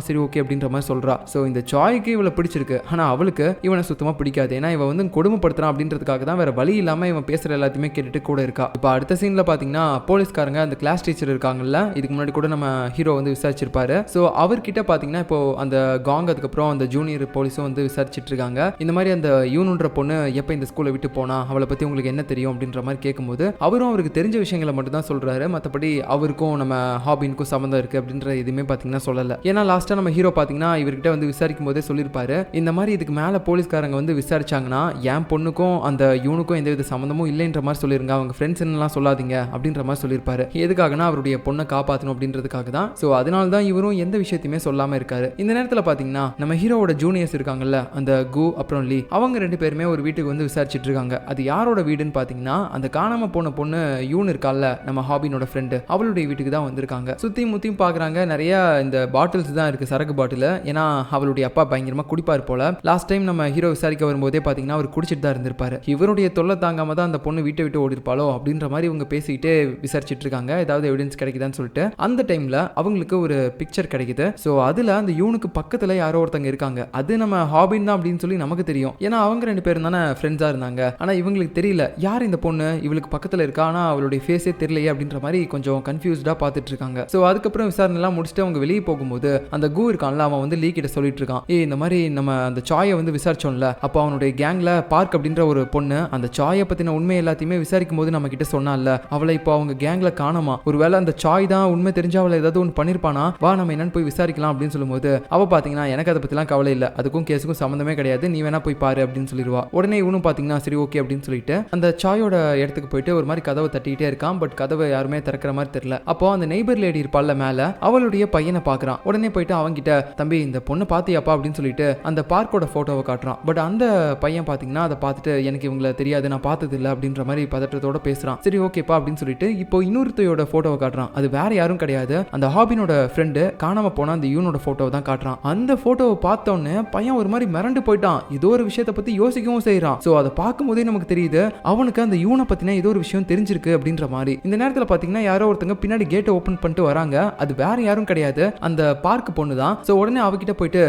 சரி ஓகே அப்படின்ற மாதிரி சொல்றா. சோ இந்த சாய்க்கு இவளை பிடிச்சிருக்கு, ஆனா அவளுக்கு இவனை சுத்தமா பிடிக்காது, ஏன்னா இவன் வந்து கொடுமைப்படுத்துறான் அப்படின்றதுக்காக தான் வேற வழி இல்லாம இவன் பேசுற எல்லாத்தையுமே கேட்டுட்டு கூட இருக்கா. இப்போ அடுத்த சீன்ல பாத்தீங்கன்னா போலீஸ்காரங்க அந்த கிளாஸ் டீச்சர் இருக்காங்கல்ல, இதுக்கு முன்னாடி கூட நம்ம ஹீரோ வந்து விசாரிச்சிருப்பாரு. சோ அவர்கிட்ட பாத்தீங்கன்னா இப்போ அந்த காங் அதுக்கப்புறம் அந்த ஜூனியர் போலீஸும் வந்து விசாரிச்சிட்டு இருக்காங்க. இந்த மாதிரி அந்த யூனுன்ற பொண்ணு பொண்ணு எப்போ இந்த ஸ்கூலை விட்டு போனா, அவளை பற்றி உங்களுக்கு என்ன தெரியும் அப்படின்ற மாதிரி கேட்கும்போது அவரும் அவருக்கு தெரிஞ்ச விஷயங்களை மட்டும் தான் சொல்கிறாரு. மற்றபடி அவருக்கும் நம்ம ஹாபினுக்கும் சம்மந்தம் இருக்குது அப்படின்ற எதுவுமே பார்த்தீங்கன்னா சொல்லலை. ஏன்னா லாஸ்ட்டாக நம்ம ஹீரோ பார்த்தீங்கன்னா இவர்கிட்ட வந்து விசாரிக்கும் போதே சொல்லியிருப்பாரு, இந்த மாதிரி இதுக்கு மேலே போலீஸ்காரங்க வந்து விசாரிச்சாங்கன்னா என் பொண்ணுக்கும் அந்த இவனுக்கும் எந்தவித சம்மந்தமும் இல்லைன்ற மாதிரி சொல்லிருங்க, அவங்க ஃப்ரெண்ட்ஸ்லாம் சொல்லாதீங்க அப்படின்ற மாதிரி சொல்லியிருப்பாரு. எதுக்காகனா அவருடைய பொண்ணை காப்பாற்றணும் அப்படின்றதுக்காக தான். ஸோ அதனால தான் இவரும் எந்த விஷயத்தையுமே சொல்லாமல் இருக்காரு. இந்த நேரத்தில் பார்த்தீங்கன்னா நம்ம ஹீரோவோட ஜூனியர்ஸ் இருக்காங்கல்ல, அந்த கு அப்புறம் லீ, அவங்க 2 பேருமே ஒரு வீட்டுக்கு வந்து விசாரிச்சுட்டு இருக்காங்க. அது யாரோட வீடுன்னு பார்த்தீங்கன்னா அந்த காணாம போன பொண்ணு யூன் இருக்கால, நம்ம ஹாபினோட ஃப்ரெண்டு, அவளுடைய வீட்டுக்கு தான் வந்திருக்காங்க. சுத்தி முத்தியும் பார்க்குறாங்க, நிறைய இந்த பாட்டில்ஸ் தான் இருக்கு, சரக்கு பாட்டில். ஏன்னா அவளுடைய அப்பா பயங்கரமா குடிப்பார் போல. லாஸ்ட் டைம் நம்ம ஹீரோ விசாரிக்க வரும்போதே பார்த்தீங்கன்னா அவர் குடிச்சிட்டு தான் இருந்திருப்பாரு. இவருடைய தொல்லை தாங்காம தான் அந்த பொண்ணு வீட்டை விட்டு ஓடி இருப்பாளோ அப்படின்ற மாதிரி இவங்க பேசிக்கிட்டே விசாரிச்சுட்டு இருக்காங்க, ஏதாவது எவிடன்ஸ் கிடைக்குதான்னு சொல்லிட்டு. அந்த டைம்ல அவங்களுக்கு ஒரு பிக்சர் கிடைக்குது. ஸோ அதுல அந்த யூனுக்கு பக்கத்துல யாரோ ஒருத்தங்க இருக்காங்க, அது நம்ம ஹாபின் தான் அப்படின்னு சொல்லி நமக்கு தெரியும். ஏன்னா அவங்க 2 பேரும் தானே ஃப்ரெண்ட்ஸா இருந்தாங்க. ஆனா இவங்களுக்கு தெரியல யார் இந்த பொண்ணு இவளுக்கு பக்கத்துல இருக்கா, ஆனா அவளுடைய ஃபேஸே தெரியலையே அப்படின்ற மாதிரி கொஞ்சம் கன்ஃபியூஸ்டா பார்த்துட்டு இருக்காங்க. ஸோ அதுக்கப்புறம் விசாரணை எல்லாம் முடிச்சுட்டு அவங்க வெளியே போகும்போது அந்த கு இருக்கான்ல, அவன் வந்து லீ கிட்ட சொல்லிட்டு இருக்கான், இந்த மாதிரி நம்ம அந்த சாயை வந்து விசாரிச்சோம்ல, அப்போ அவனுடைய கேங்ல பார்க் அப்படின்ற ஒரு பொண்ணு அந்த சாயை பத்தின உண்மை எல்லாத்தையுமே விசாரிக்கும் போது நம்ம கிட்ட சொன்னால, அவளை இப்போ அவங்க கேங்ல காணாமா, ஒருவேளை அந்த சாய் தான் உண்மை தெரிஞ்சா அவளை ஏதாவது ஒன்று பண்ணிருப்பானா, வா நம்ம என்னன்னு போய் விசாரிக்கலாம் அப்படின்னு சொல்லும்போது அவ பாத்தீங்கன்னா எனக்கு அதை பத்திலாம் கவலை இல்லை, அதுக்கும் கேஸுக்கும் சம்மந்தமே கிடையாது, நீ வேணா போய் பாரு அப்படின்னு சொல்லிடுவா. உடனே இவனும் பாத்தீங்கன்னா சரி ஓகே அப்படின்னு சொல்லிட்டு அந்த சாயோட இடத்துக்கு போயிட்டு ஒரு மாதிரி கதவை தட்டிக்கிட்டே இருக்கான். பட் கதவை யாருமே திறக்கிற மாதிரி தெரியல. அப்போ அந்த நெய்பர் லேடி இருப்பால மேல, அவளுடைய பையனை பாக்குறான். உடனே போயிட்டு அவங்கிட்ட, தம்பி இந்த பொண்ணு பாத்தியாப்பா அப்படின்னு சொல்லிட்டு அந்த பார்க்கோட போட்டோவை காட்டுறான். பட் அந்த பையன் பாத்தீங்கன்னா அதை பார்த்துட்டு எனக்கு இவங்களை தெரியாது, நான் பார்த்தது இல்லை அப்படின்ற மாதிரி பதற்றத்தோட பேசுறான். சரி ஓகேப்பா அப்படின்னு சொல்லிட்டு இப்போ இன்னொருத்தையோட போட்டோவை காட்டுறான். அது வேற யாரும் கிடையாது, அந்த ஹாபினோட ஃப்ரெண்டு காணாம போன அந்த யூனோட போட்டோவை தான் காட்டுறான். அந்த போட்டோவை பார்த்தோன்னே பையன் ஒரு மாதிரி மிரண்டு போயிட்டான், ஏதோ ஒரு விஷயத்தை பத்தி யோசிக்கவும் செய்யறான். சோ அதை பார்க்கும் போதே நமக்கு தெரியுது அவனுக்கு அந்த யூனை பத்தின ஏதோ ஒரு விஷயம் தெரிஞ்சிருக்கு அப்படின்ற மாதிரி. இந்த நேரத்துல பாத்தீங்கன்னா யாரோ ஒருத்தங்க பின்னாடி கேட்டை ஓபன் பண்ணிட்டு வராங்க. அது வேற யாரும் கிடையாது, அந்த பார்க் பொண்ணு தான். சோ உடனே அவகிட்ட போயிட்டு,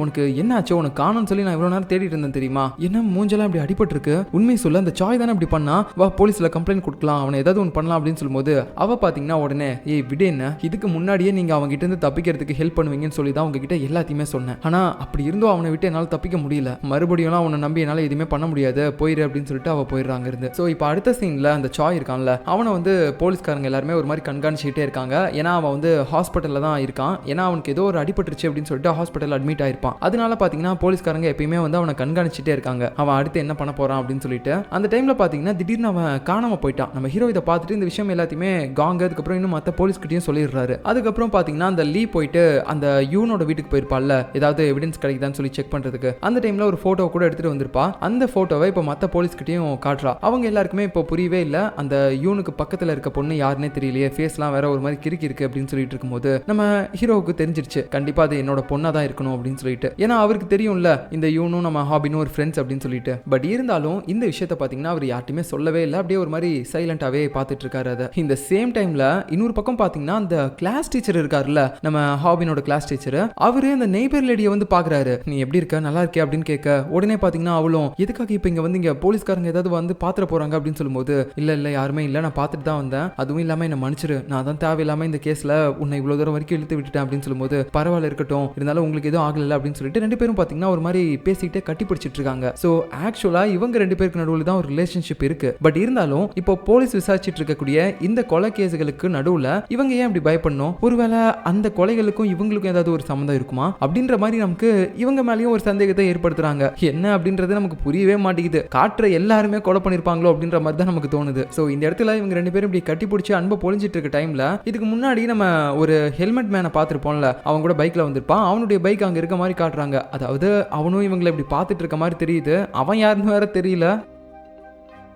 உனக்கு என்ன ஆச்சு, உனக்கு காணும்னு சொல்லி நான் இவ்வளவு நேரம் தேடிட்டு இருந்தேன் தெரியுமா, என்ன மூஞ்செல்லாம் இப்படி அடிபட்டு இருக்கு, உண்மை சொல்ல அந்த சாய் தானே இப்படி பண்ணா, வா போலீஸ்ல கம்ப்ளைண்ட் கொடுக்கலாம், அவனை ஏதாவது ஒன்று பண்ணலாம் அப்படின்னு சொல்லும்போது அவ பாத்தீங்கன்னா உடனே விடு, என்ன இதுக்கு முன்னாடியே நீங்க அவங்க கிட்ட இருந்து தப்பிக்கிறதுக்கு ஹெல்ப் பண்ணுவீங்கன்னு சொல்லி தான் உங்ககிட்ட எல்லாத்தையுமே சொன்னேன், ஆனா அப்படி இருந்தும் அவனை விட்டு என்னால் தப்பிக்க முடியல, மறுபடியும் அவனை நம்பி என்னால் எதுவுமே பண்ண முடியாது, போயிரு அப்படின்னு சொல்லிட்டு அவ போயிடுறாங்க இருந்து. ஸோ இப்போ அடுத்த சீன்ல அந்த சாய் இருக்கான்ல, அவனை வந்து போலீஸ்காரங்க எல்லாருமே ஒரு மாதிரி கண்காணிச்சுட்டே இருக்காங்க. ஏன்னா அவன் வந்து ஹாஸ்பிட்டல்ல தான் இருக்கான். ஏன்னா அவனுக்கு ஏதோ ஒரு அடிபட்டுருச்சு அப்படின்னு சொல்லிட்டு ஹாஸ்பிட்டல் அட்மிட் ஆயிருப்பான். அதனால பாத்தீங்கன்னா போலீஸ்காரங்க எப்பயுமே வந்து அவனை கண்காணிச்சுட்டே இருக்காங்க, அவன் அடுத்து என்ன பண்ண போறான் அப்படின்னு சொல்லிட்டு. அந்த டைம்ல பாத்தீங்கன்னா திடீர்னு அவன் காணாம போயிட்டான். நம்ம ஹீரோ இதை பார்த்துட்டு இந்த விஷயம் எல்லாத்தையுமே காங்க அதுக்கப்புறம் இன்னும் மற்ற போலீஸ்கிட்டையும் சொல்லிடுறாரு. அதுக்கப்புறம் பாத்தீங்கன்னா அந்த லீ போயிட்டு அந்த யூனோட வீட்டுக்கு போயிருப்பாள்ல, ஏதாவது எவிடன்ஸ் கிடைக்குதான்னு சொல்லி செக் பண்றதுக்கு. அந்த டைம்ல ஒரு போட்டோ கூட எடுத்துட்டு வந்திருப்பா. அந்த போட்டோவை இப்போ மற்ற போலீஸ்கிட்டையும் காட்டுறா. அவங்க எல்லாருக்குமே இப்போ புரியவே இல்லை, அந்த யூனுக்கு பக்கத்துல இருக்க பொண்ணு யாருன்னே தெரியலையே, ஃபேஸ்லாம் வேற ஒரு மாதிரி கிறுக்கி இருக்கு அப்படின்னு சொல்லிட்டு இருக்கும்போது நம்ம ஹீரோவுக்கு தெரிஞ்சிருச்சு, கண்டிப்பா அது என்னோட பொண்ணா தான் இருக்கணும் அப்படின்னு சொல்லிட்டு. ஏன்னா அவருக்கு தெரியும்ல இந்த யூனும் நம்ம ஹாபினும் ஒரு ஃப்ரெண்ட்ஸ் அப்படின்னு சொல்லிட்டு. பட் இருந்தாலும் இந்த விஷயத்த பாத்தீங்கன்னா அவர் யார்ட்டுமே சொல்லவே இல்லை, அப்படியே ஒரு மாதிரி சைலண்டாவே பார்த்துட்டு இருக்காரு. அதை இந்த சேம் டைம்ல இன்னொரு பக்கம் பாத்தீங்கன்னா அந்த கிளாஸ் டீச்சர் இருக்காருல்ல, நம்ம ஹாபினோட கிளாஸ் டீச்சர், அவரு அந்த நெய்பர் லேடியை வந்து பாக்குறாரு, நீ எப்படி இருக்க, நல்லா இருக்கே அப்படின்னு கேட்க, உடனே பாத்தீங்கன்னா அவளும் எதுக்காக இப்ப இங்க வந்து இங்க போலீஸ்காரங்க ஏதாவது வந்து பாத்துற போறாங்க அப்படின்னு சொல்லும்போது, இல்ல யாருமே இல்ல, நான் பார்த்துட்டு தான் வந்தேன், அதுவும் இல்லாம என்ன மன்னிச்சிரு, நான் தான் தேவையில்லாம இந்த கேஸ்ல உன்னை இவ்வளவு தூரம் வரைக்கும் இழுத்து விட்டுட்டேன் அப்படின்னு சொல்லும்போது, பரவாயில்ல இருக்கட்டும், இருந்தாலும் உங்களுக்கு எதுவும் ஆகல அப்படின்னு சொல்லிட்டு 2 பேரும் பாத்தீங்கன்னா ஒரு மாதிரி பேசிக்கிட்டே கட்டி பிடிச்சிட்டு இருக்காங்க. சோ ஆக்சுவலா இவங்க 2 பேருக்கு நடுவுல தான் ஒரு ரிலேஷன்ஷிப் இருக்கு. பட் இருந்தாலும் இப்போ போலீஸ் விசாரிச்சுட்டு இருக்கக்கூடிய இந்த கொலை கேஸுகளுக்கு நடுவுல இவங்க ஏன் இப்படி பயப்படணும், ஒருவேளை அந்த கொலைகளுக்கும் இவங்களுக்கும் ஏதாவது ஒரு சம்மந்தம் இருக்குமா அப்படின்ற மாதிரி நமக்கு இவங்க மேலேயும் ஒரு சந்தேகத்தை ஏற்படுத்துறாங்க. என்ன அப்படின்றது நமக்கு புரியவே மாட்டேங்குது, காட்டுற எல்லாருமே கொலை பண்ணிருப்பாங்களோ அப்படின்ற மாதிரி தான் நமக்கு தோணுது. சோ இந்த இடத்துல இவங்க 2 பேரும் இப்படி கட்டி பிடிச்சி அன்பை பொழிஞ்சிட்டு இருக்க டைம்ல இதுக்கு முன்னாடி நம்ம ஒரு ஹெல்மெட் மேனை பார்த்திருப்போம்ல, அவன் கூட பைக்ல வந்திருப்பான், அவனுடைய பைக் அங்க இருக்க மாதிரி காட்டுறாங்க. அதாவது அவனும் இவங்களை இப்படி பார்த்துட்டு இருக்க மாதிரி தெரியுது, அவன் யாருன்னு வேற தெரியல.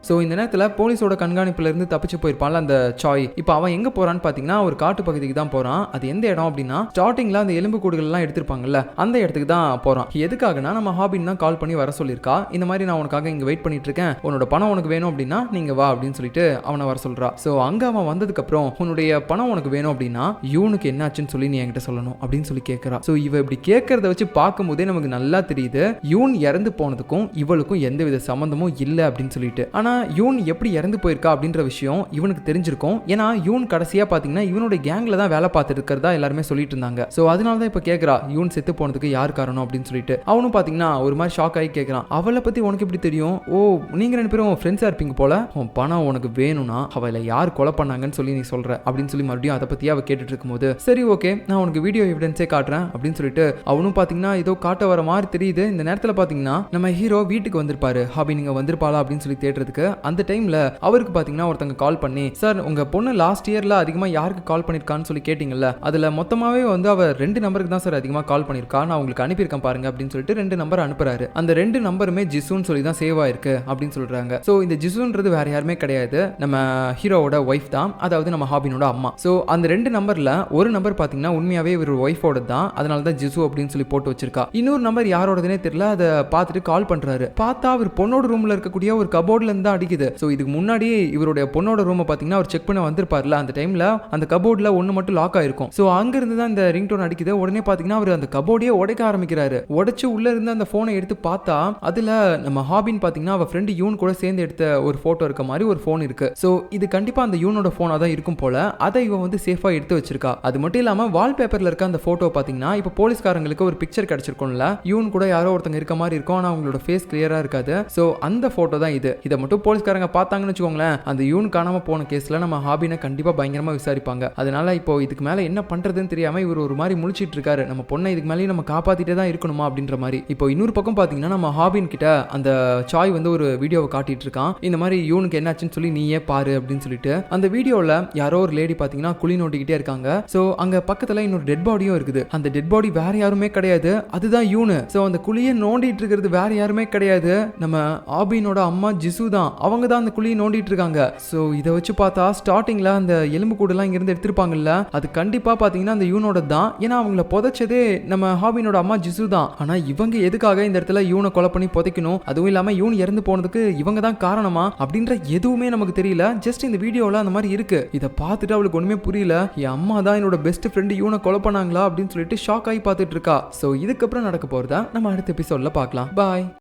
ஸோ இந்த நேரத்தில் போலீஸோட கண்காணிப்புலேருந்து தப்பிச்சு போயிருப்பான்ல அந்த சாய், இப்போ அவன் எங்கே போகிறான்னு பார்த்தீங்கன்னா ஒரு காட்டு பகுதிக்கு தான் போகிறான். அது எந்த இடம் அப்படின்னா ஸ்டார்டிங்கில் அந்த எலும்பு கூடுகள்லாம் எடுத்திருப்பாங்கல்ல அந்த இடத்துக்கு தான் போகிறான். எதுக்காகனா நம்ம ஹாபின் தான் கால் பண்ணி வர சொல்லியிருக்கா, இந்த மாதிரி நான் உனக்காக இங்கே வெயிட் பண்ணிட்டு இருக்கேன், உன்னோட பணம் உனக்கு வேணும் அப்படின்னா நீங்கள் வா அப்படின்னு சொல்லிட்டு அவனை வர சொல்கிறா. ஸோ அங்கே அவன் வந்ததுக்கப்புறம் உன்னுடைய பணம் உனக்கு வேணும் அப்படின்னா யூனுக்கு என்னாச்சுன்னு சொல்லி நீ என்கிட்ட சொல்லணும் அப்படின்னு சொல்லி கேட்குறா. ஸோ இவ இப்படி கேட்கறத வச்சு பார்க்கும்போதே நமக்கு நல்லா தெரியுது யூன் இறந்து போனதுக்கும் இவளுக்கும் எந்தவித சம்மந்தமும் இல்லை அப்படின்னு சொல்லிட்டு. ஆனால் யூன் எப்படி இறந்து போயிருக்கா அப்படின்ற விஷயம் இவனுக்கு தெரிஞ்சிருக்கும். ஏன்னா யூன் கடைசியா பாத்தீங்கன்னா இவனுடைய கேங்ல தான் வேலை பார்த்துட்டு இருக்கிறதா எல்லாருமே சொல்லிட்டு இருந்தாங்க. சோ அதனால தான் இப்ப கேக்குறா யூன் செத்து போனதுக்கு யார் காரணம் அப்படின்னு சொல்லிட்டு. அவனும் பாத்தீங்கன்னா ஒரு மாதிரி ஷாக் ஆகி கேக்குறான், அவளை பத்தி உனக்கு எப்படி தெரியும்? ஓ, நீங்க 2 பேரும் ஃப்ரெண்ட்ஸா இருப்பீங்க போல. உன் பணம் உனக்கு வேணும்னா அவளை யார் கொலை பண்ணாங்கன்னு சொல்லி நீ சொல்ற அப்படின்னு சொல்லி மறுபடியும் அதை பத்தி அவ கேட்டுட்டு இருக்கும்போது, சரி ஓகே நான் உனக்கு வீடியோ எவிடன்ஸே காட்டுறேன் அப்படின்னு சொல்லிட்டு அவனும் பாத்தீங்கன்னா ஏதோ காட்ட வர மாதிரி தெரியுது. இந்த நேரத்துல பாத்தீங்கன்னா நம்ம ஹீரோ வீட்டுக்கு வந்திருப்பாரு. ஹாபி நீங்க வந்திருப்பாளா அப்படின்னு சொல்லி தேடுறதுக்கு. அந்த டைம்ல அவருக்கு பாத்தீங்கன்னா ஒருத்தங்க கால் பண்ணி, சார் உங்க பொண்ணு லாஸ்ட் இயர்ல அதிகமா யாருக்கு கால் பண்ணிருக்கான்னு சொல்லி கேட்டீங்கல்ல, அதுல மொத்தமாவே வந்து அவ 2 நம்பருக்கு தான் சார் அதிகமா கால் பண்ணிருக்கா, நான் உங்களுக்கு அனுப்பியிருக்கேன் பாருங்க அப்படின்னு சொல்லிட்டு 2 நம்பர் அனுப்புறாரு. அந்த 2 நம்பருமே ஜிசுன்னு சொல்லி தான் சேவ் ஆயிருக்கு அப்படின்னு சொல்றாங்க. சோ இந்த ஜிசுன்றது வேற யாருமே கிடையாது, நம்ம ஹீரோவோட ஒய்ஃப் தான், அதாவது நம்ம ஹாபினோட அம்மா. சோ அந்த 2 நம்பர்ல ஒரு நம்பர் பாத்தீங்கன்னா உண்மையாவே இவரோட ஒய்ஃபோட தான், அதனால தான் ஜிசு அப்படின்னு சொல்லி போட்டு வச்சிருக்கா. இன்னொரு நம்பர் யாரோடதுனே தெரியல. அதை பார்த்துட்டு கால் பண்றாரு. பார்த்தா அவர் பொண்ணோட ரூம்ல இருக்கக்கூடிய ஒரு கபோர்ட்ல இருந்து தான் அடிக்குது. சோ இதுக்கு முன்னாடி இவருடைய பொண்ணோட ரூமை பாத்தீங்கன்னா அவர் செக் பண்ண வந்திருப்பார்ல, அந்த டைம்ல அந்த கபோர்ட்ல ஒன்னு மட்டும் லாக் ஆயிருக்கும். சோ அங்க இருந்து தான் இந்த ரிங்டோன் அடிக்குது. உடனே பாத்தீங்கன்னா அவர் அந்த கபோர்டையே உடைக்க ஆரம்பிக்கிறாரு. உடைச்சு உள்ள இருந்து அந்த போனை எடுத்து பார்த்தா அதுல நம்ம ஹாபின் பாத்தீங்கன்னா அவ ஃப்ரெண்ட் யூன் கூட சேர்ந்து எடுத்த ஒரு போட்டோ இருக்க மாதிரி ஒரு போன் இருக்கு. சோ இது கண்டிப்பா அந்த யூனோட போனா தான் இருக்கும் போல. அதை இவ வந்து சேஃபா எடுத்து வச்சிருக்கா. அது மட்டும் இல்லாம வால்பேப்பர்ல இருக்க அந்த போட்டோ பாத்தீங்கன்னா இப்ப போலீஸ்காரங்களுக்கு ஒரு பிக்சர் கிடைச்சிருக்கும்ல, யூன் கூட யாரோ ஒருத்தங்க இருக்க மாதிரி இருக்கும், ஆனா அவங்களோட ஃபேஸ் கிளியரா இருக்காது. சோ அந்த போட்டோ தான் இது. இதை மட்டும் போலீஸ்காரங்க பார்த்தாங்கன்னு வச்சுக்கோங்களேன், அந்த யூன் காணாம போன கேஸ்ல நம்ம ஹாபினை கண்டிப்பா பயங்கரமா விசாரிப்பாங்க. அதனால இப்போ இதுக்கு மேல என்ன பண்றதுன்னு தெரியாம இவர் ஒரு மாதிரி முழிச்சிட்டு இருக்காரு. நம்ம பொண்ணை இதுக்கு மேலே நம்ம காப்பாத்திட்டே தான் இருக்கணுமா அப்படின்ற மாதிரி. இப்போ இன்னொரு பக்கம் பாத்தீங்கன்னா நம்ம ஹாபின் கிட்ட அந்த சாய் வந்து ஒரு வீடியோவை காட்டிட்டு இருக்கான். இந்த மாதிரி யூனுக்கு என்னாச்சுன்னு சொல்லி நீயே பாரு அப்படின்னு சொல்லிட்டு. அந்த வீடியோல யாரோ ஒரு லேடி பாத்தீங்கன்னா குழி நோண்டிக்கிட்டே இருக்காங்க. சோ அங்க பக்கத்துல இன்னொரு டெட் பாடியும் இருக்குது. அந்த டெட் பாடி வேற யாருமே கிடையாது, அதுதான் யூனு. சோ அந்த குழியை நோண்டிட்டு இருக்கிறது வேற யாருமே கிடையாது, நம்ம ஆபினோட அம்மா ஜிசு தான். அவங்க தான் அந்த குழியை நோண்டிட்டு இருக்காங்க. சோ இதை வச்சு பார்த்தா ஸ்டார்டிங்ல அந்த எலும்பு கூடெல்லாம் இங்க இருந்து எடுத்திருப்பாங்கல்ல, அது கண்டிப்பா பாத்தீங்கன்னா அந்த யூனோட தான். ஏன்னா அவங்கள புதைச்சதே நம்ம ஹாபினோட அம்மா ஜிசு தான். ஆனா இவங்க எதுக்காக இந்த இடத்துல யூனை கொலை பண்ணி புதைக்கணும், அதுவும் இல்லாம யூன் இறந்து போனதுக்கு இவங்க தான் காரணமா அப்படின்ற எதுவுமே நமக்கு தெரியல. ஜஸ்ட் இந்த வீடியோல அந்த மாதிரி இருக்கு. இதை பார்த்துட்டு அவளுக்கு ஒண்ணுமே புரியல. என் அம்மா தான் என்னோட பெஸ்ட் ஃப்ரெண்ட் யூனை கொலை பண்ணாங்களா அப்படின்னு சொல்லிட்டு ஷாக் ஆகி பார்த்துட்டு இருக்கா. சோ இதுக்கப்புறம் நடக்க போறதா நம்ம அடுத்த எபிசோட்ல பார்க்கலாம். பாய்.